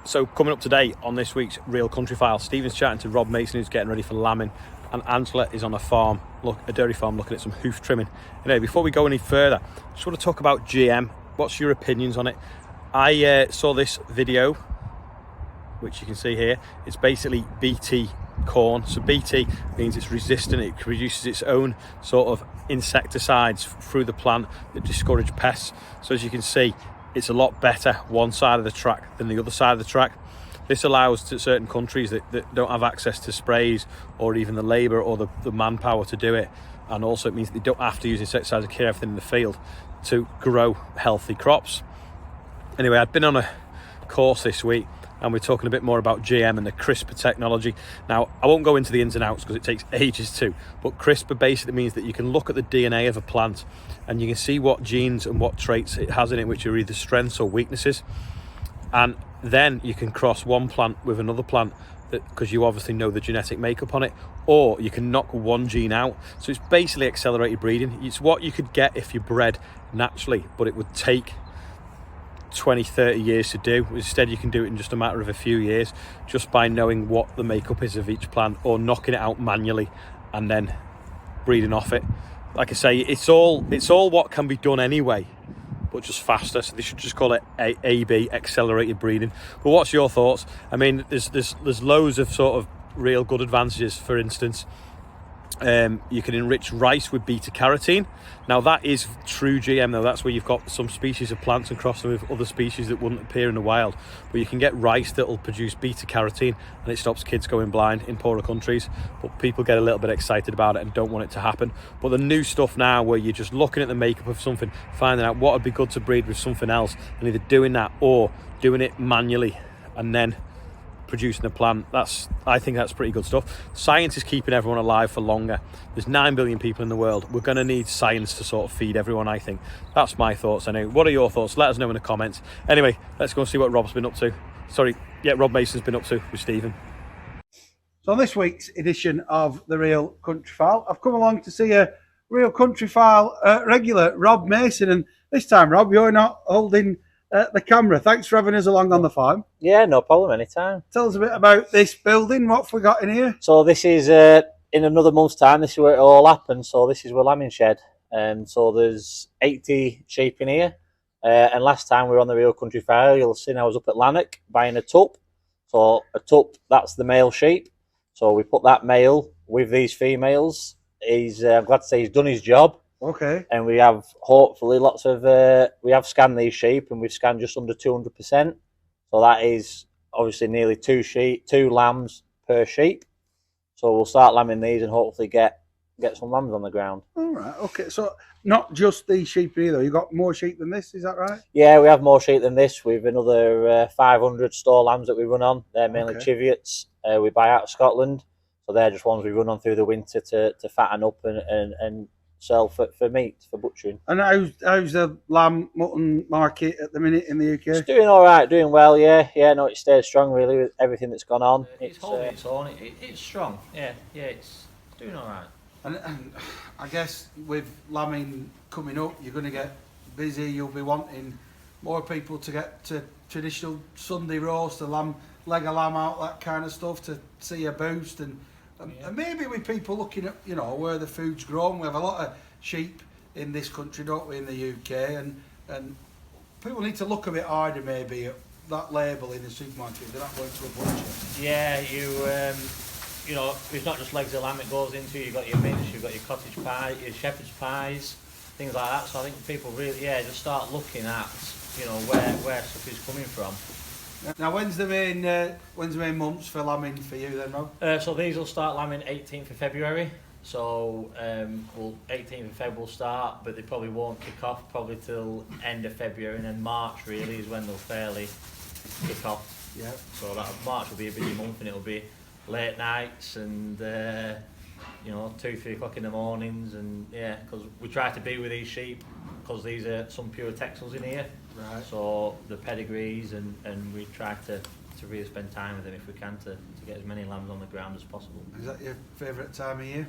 So coming up today on this week's Real Country File, Stephen's chatting to Rob Mason, who's getting ready for lambing, and Angela is on a dairy farm, looking at some hoof trimming. Anyway, before we go any further, I just want to talk about GM. What's your opinions on it? I saw this video, which you can see here. It's basically BT corn. So BT means it's resistant. It produces its own sort of insecticides through the plant that discourage pests. So as you can see, it's a lot better one side of the track than the other side of the track. This allows to certain countries that don't have access to sprays or even the labour or the manpower to do it, and also it means they don't have to use insecticides to kill everything in the field, to grow healthy crops. Anyway, I've been on a course this week and we're talking a bit more about GM and the CRISPR technology. Now, I won't go into the ins and outs because it takes ages to, but CRISPR basically means that you can look at the DNA of a plant and you can see what genes and what traits it has in it, which are either strengths or weaknesses. And then you can cross one plant with another plant because you obviously know the genetic makeup on it, or you can knock one gene out. So it's basically accelerated breeding. It's what you could get if you bred naturally, but it would take 20-30 years to do. Instead, you can do it in just a matter of a few years, just by knowing what the makeup is of each plant, or knocking it out manually and then breeding off it. Like I say, it's all what can be done anyway, but just faster. So they should just call it AB, accelerated breeding. But what's your thoughts? I mean, there's loads of sort of real good advantages. For instance, you can enrich rice with beta carotene. Now that is true GM though. That's where you've got some species of plants and cross them with other species that wouldn't appear in the wild. But you can get rice that will produce beta carotene, and it stops kids going blind in poorer countries. But people get a little bit excited about it and don't want it to happen. But the new stuff now, where you're just looking at the makeup of something, finding out what would be good to breed with something else, and either doing that or doing it manually and then producing a plant, I think that's pretty good stuff. Science is keeping everyone alive for longer. There's 9 billion people in the world. We're going to need science to sort of feed everyone, I think. That's my thoughts anyway. What are your thoughts? Let us know in the comments. Anyway, let's go and see what Rob's been up to. Rob Mason's been up to with Stephen. So on this week's edition of The Real Country File, I've come along to see a Real Country File regular, Rob Mason. And this time, Rob, you're not holding the camera. Thanks for having us along on the farm. Yeah, no problem, anytime. Tell us a bit about this building. What have we got in here? So this is, in another month's time, this is where it all happens. So this is our lambing shed. So there's 80 sheep in here. And last time we were on the Real Country File, you'll have seen I was up at Lanark buying a tup. So a tup, that's the male sheep. So we put that male with these females. I'm glad to say he's done his job. Okay. And we have hopefully lots of, we have scanned these sheep, and we've scanned just under 200%. So that is obviously nearly two lambs per sheep. So we'll start lambing these and hopefully get some lambs on the ground. All right. Okay. So not just these sheep either. You've got more sheep than this, is that right? Yeah, we have more sheep than this. We've another 500 store lambs that we run on. They're mainly Chiviots. We buy out of Scotland. So they're just ones we run on through the winter to fatten up and sell for meat, for butchering. And how's the lamb mutton market at the minute in the UK? It's doing all right, doing well, yeah. No, it stays strong really with everything that's gone on. It's holding its own. It's strong. Yeah, it's doing all right. And I guess with lambing coming up, you're going to get busy. You'll be wanting more people to get to traditional Sunday roast, leg of lamb out, that kind of stuff, to see a boost. And maybe with people looking at, where the food's grown. We have a lot of sheep in this country, don't we, in the UK, and people need to look a bit harder maybe at that label in the supermarket. They're not going to a butcher. Yeah, it's not just legs of lamb it goes into. You've got your mince, you've got your cottage pie, your shepherd's pies, things like that. So I think people really, just start looking at, where stuff is coming from. Now, when's the main months for lambing for you then, Rob? So these will start lambing 18th of February. So 18th of Feb will start, but they probably won't kick off probably till end of February, and then March really is when they'll fairly kick off. Yeah. So March will be a busy month, and it'll be late nights and 2-3 o'clock in the mornings, and because we try to be with these sheep, because these are some pure Texels in here. Right. So the pedigrees, and we try to really spend time with them if we can to get as many lambs on the ground as possible. Is that your favourite time of year?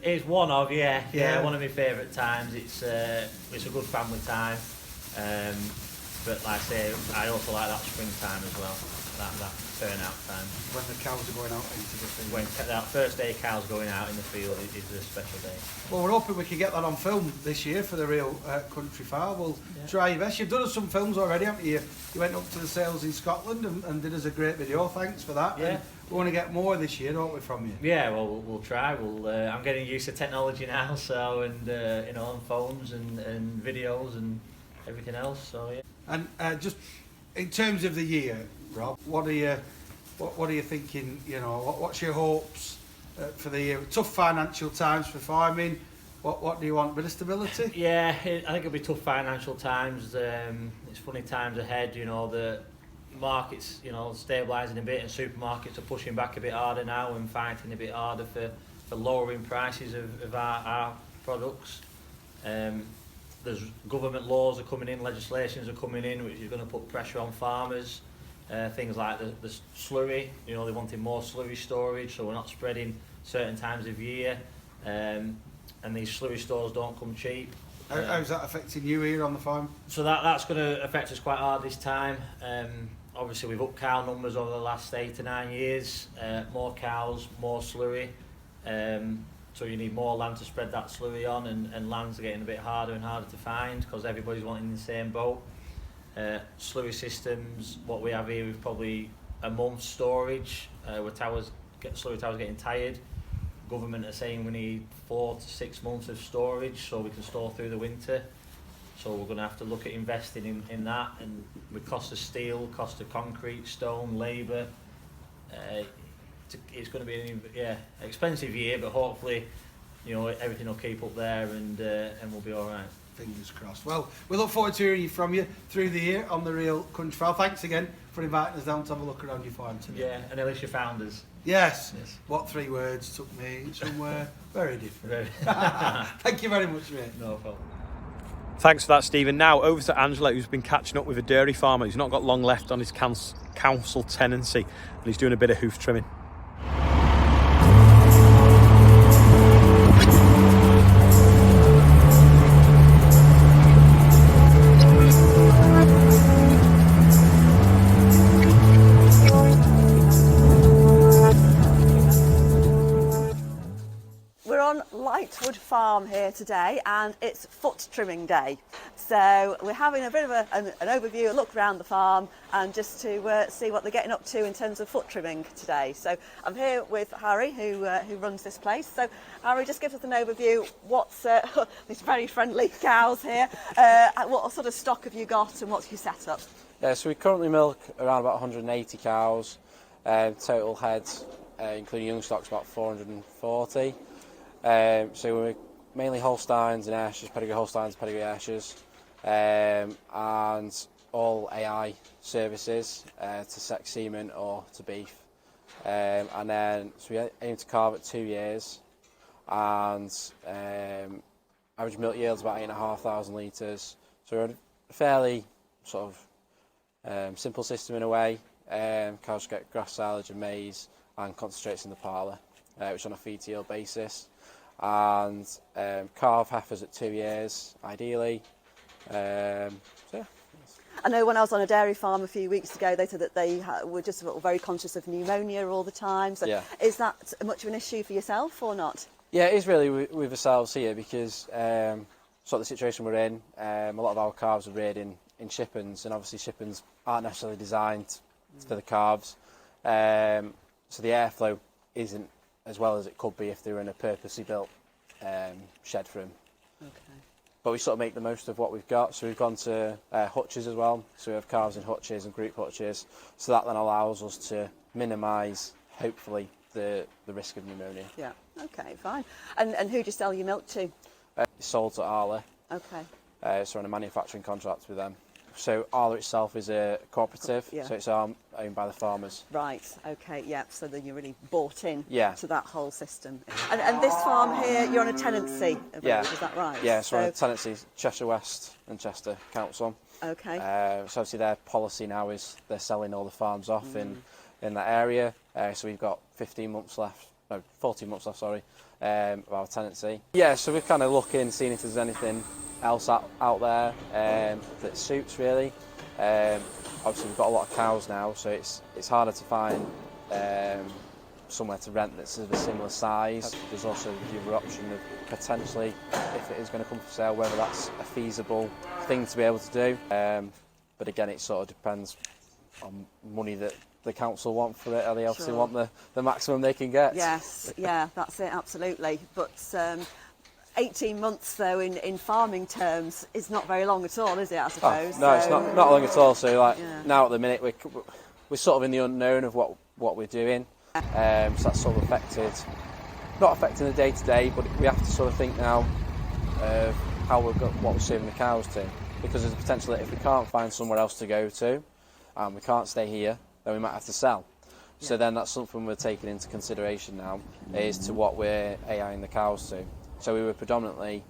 It's one of one of my favourite times. It's a good family time, but like I say, I also like that springtime as well. that turnout time. When the cows are going out into the field. When that first day cows going out in the field is a special day. Well, we're hoping we can get that on film this year for the Real Country File. We'll try your best. You've done us some films already, haven't you? You went up to the sales in Scotland and did us a great video. Thanks for that. Yeah. And we want to get more this year, don't we, from you? Yeah, well, we'll try. I'm getting used to technology now, so and on phones and videos and everything else. So yeah. And just in terms of the year, Rob, what are you thinking? You know, what's your hopes for the year? Tough financial times for farming. What do you want? A bit of stability? Yeah, I think it'll be tough financial times. It's funny times ahead. You know, the markets, stabilising a bit, and supermarkets are pushing back a bit harder now and fighting a bit harder for lowering prices of our products. There's government laws are coming in, legislations are coming in, which is going to put pressure on farmers. Things like the slurry, they wanted more slurry storage, so we're not spreading certain times of year. And these slurry stores don't come cheap. How's that affecting you here on the farm? So that's going to affect us quite hard this time. Obviously, we've upped cow numbers over the last 8 to 9 years. More cows, more slurry. So you need more land to spread that slurry on, and lands are getting a bit harder and harder to find because everybody's wanting the same boat. Slurry systems, what we have here is probably a month's storage. Where slurry towers getting tired. Government are saying we need 4 to 6 months of storage so we can store through the winter. So we're going to have to look at investing in that, and with cost of steel, cost of concrete, stone, labour. It's going to be an expensive year, but hopefully, everything will keep up there and we'll be all right. Fingers crossed. Well, we look forward to hearing from you through the year on the Real Country File. Thanks again for inviting us down to have a look around your farm today. Yeah, and at least you found us. Yes. What 3 words took me somewhere very different. Thank you very much, mate. No problem. Thanks for that, Stephen. Now over to Angela, who's been catching up with a dairy farmer who's not got long left on his council tenancy, and he's doing a bit of hoof trimming. Farm here today, and it's foot trimming day, so we're having a bit of an overview, a look around the farm, and just to see what they're getting up to in terms of foot trimming today. So I'm here with Harry, who runs this place. So Harry, just give us an overview. What's these very friendly cows here? What sort of stock have you got, and what's your setup? Yeah, so we currently milk around about 180 cows, total heads, including young stocks, about 440. So we're mainly Holsteins and Ayrshire's, pedigree Holsteins, pedigree Ayrshire's, and all AI services to sex semen or to beef. And then, so we aim to calve at 2 years, and average milk yield is about 8,500 litres. So we're a fairly sort of simple system in a way. Cows get grass, silage and maize and concentrates in the parlour, which on a feed to yield basis. And calve heifers at 2 years, ideally. So yeah. I know when I was on a dairy farm a few weeks ago, they said that they were just very conscious of pneumonia all the time. So yeah. Is that much of an issue for yourself or not? Yeah, it is really with ourselves here because sort of the situation we're in, a lot of our calves are reared in shippens, and obviously shippens aren't necessarily designed for the calves. So the airflow isn't as well as it could be if they were in a purposely built shed for them. Okay. But we sort of make the most of what we've got. So we've gone to hutches as well. So we have calves in hutches and group hutches. So that then allows us to minimise, hopefully, the risk of pneumonia. Yeah. Okay, fine. And who do you sell your milk to? It's sold to Olly. Okay. So we're on a manufacturing contract with them. So Olly itself is a cooperative, yeah. so it's owned by the farmers. Right, okay, yeah, so then you're really bought in yeah. to that whole system. And this farm here, you're on a tenancy, yeah. Is that right? Yeah, so we're on a tenancy, Cheshire West and Chester Council. Okay. So obviously their policy now is they're selling all the farms off in that area. So we've got 14 months left, of our tenancy. Yeah, so we're kind of looking, seeing if there's anything else out there that suits really. Obviously we've got a lot of cows now, so it's harder to find somewhere to rent that's of a similar size. There's also the other option of potentially, if it is going to come for sale, whether that's a feasible thing to be able to do. But again, it sort of depends on money that the council want for it. Or they obviously want the maximum they can get. Yes, yeah, that's it, absolutely. But 18 months, though, in farming terms, is not very long at all, is it, I suppose? Oh, no, it's not long at all. So, like, now at the minute, we're sort of in the unknown of what we're doing. So that's sort of not affecting the day-to-day, but we have to sort of think now of how what we're serving the cows to. Because there's a potential that if we can't find somewhere else to go to, and we can't stay here, then we might have to sell. So then that's something we're taking into consideration now, is to what we're AIing the cows to. So we were predominantly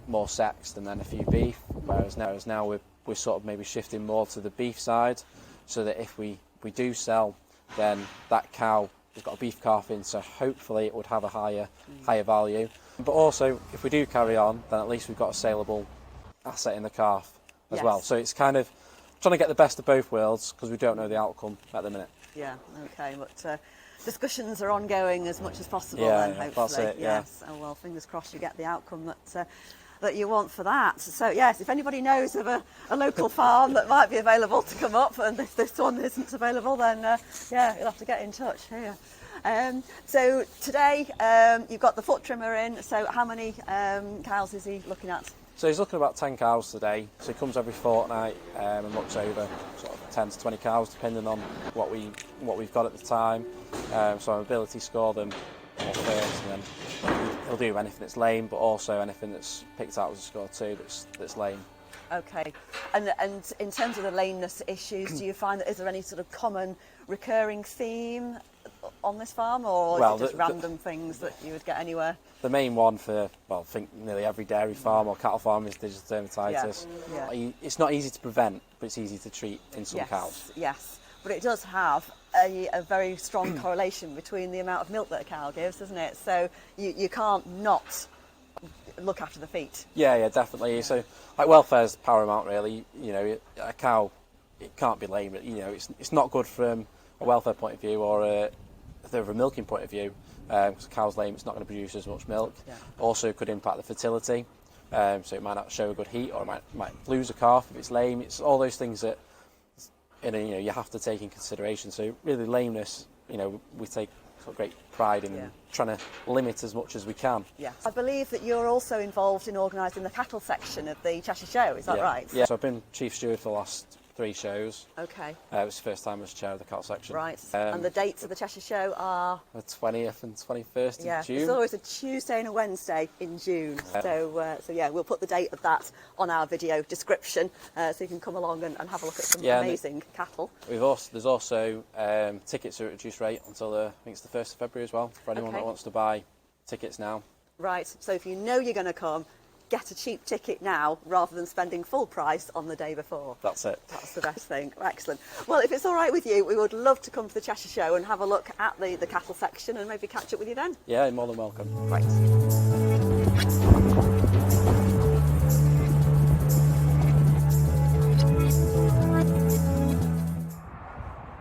more sexed and then a few beef, whereas now we're sort of maybe shifting more to the beef side, so that if we do sell, then that cow has got a beef calf in, so hopefully it would have a higher value. But also, if we do carry on, then at least we've got a saleable asset in the calf as well. So it's kind of trying to get the best of both worlds, because we don't know the outcome at the minute. Yeah, okay, but discussions are ongoing as much as possible then, hopefully. That's it, yes. Oh, well, fingers crossed you get the outcome that you want for that. So yes, if anybody knows of a local farm that might be available to come up, and if this one isn't available, then yeah, you'll have to get in touch here. So today you've got the foot trimmer in. So how many cows is he looking at? So he's looking at about 10 cows today. So he comes every fortnight and looks over sort of 10 to 20 cows, depending on what we've got at the time. So I'm ability score them all first, and then he'll do anything that's lame, but also anything that's picked out as a score 2 that's lame. Okay, and in terms of the lameness issues, do you find that is there any sort of common recurring theme on this farm, or is it just random things that you would get anywhere? The main one for, well, I think nearly every dairy farm or cattle farm is digital dermatitis. Yeah. It's not easy to prevent, but it's easy to treat in some cows. Yes, but it does have a very strong correlation between the amount of milk that a cow gives, doesn't it? So you can't not look after the feet. Yeah, definitely. So, like, welfare is paramount, really. You know, a cow, it can't be lame. You know, it's not good from a welfare point of view or a milking point of view. Because a cow's lame, it's not going to produce as much milk. Yeah. Also, could impact the fertility. So it might not show a good heat, or it might lose a calf if it's lame. It's all those things that you have to take in consideration. So really, lameness, we take sort of great pride in trying to limit as much as we can. Yeah. I believe that you're also involved in organising the cattle section of the Cheshire Show, is that right? Yeah, so I've been chief steward for the last 3 shows. Okay. It was the first time as chair of the cattle section. Right. And the dates of the Cheshire Show are? The 20th and 21st of June. It's always a Tuesday and a Wednesday in June. So yeah, we'll put the date of that on our video description, so you can come along and have a look at some amazing cattle. There's also tickets are at reduced rate until I think it's the 1st of February as well, for anyone that wants to buy tickets now. Right. So if you know you're going to come, get a cheap ticket now rather than spending full price on the day before. That's it. That's the best thing. Excellent. Well, if it's all right with you, we would love to come to the Cheshire Show and have a look at the cattle section and maybe catch up with you then. Yeah, you're more than welcome. Right.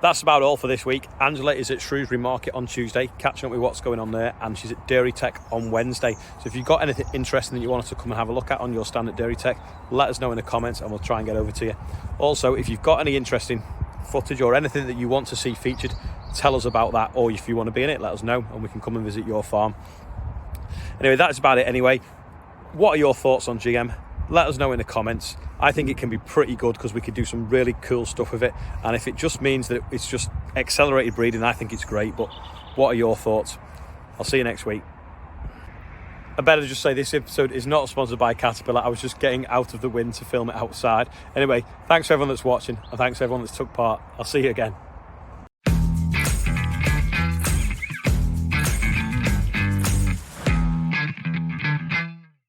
That's about all for this week. Angela is at Shrewsbury Market on Tuesday, catching up with what's going on there, and she's at Dairy Tech on Wednesday. So if you've got anything interesting that you want us to come and have a look at on your stand at Dairy Tech, let us know in the comments and we'll try and get over to you. Also, if you've got any interesting footage or anything that you want to see featured, tell us about that, or if you want to be in it, let us know and we can come and visit your farm. Anyway, that's about it anyway. What are your thoughts on GM? Let us know in the comments. I think it can be pretty good because we could do some really cool stuff with it, and if it just means that it's just accelerated breeding, I think it's great. But what are your thoughts? I'll see you next week. I better just say this episode is not sponsored by Caterpillar. I was just getting out of the wind to film it outside. Anyway, thanks for everyone that's watching, and thanks for everyone that's took part. I'll see you again.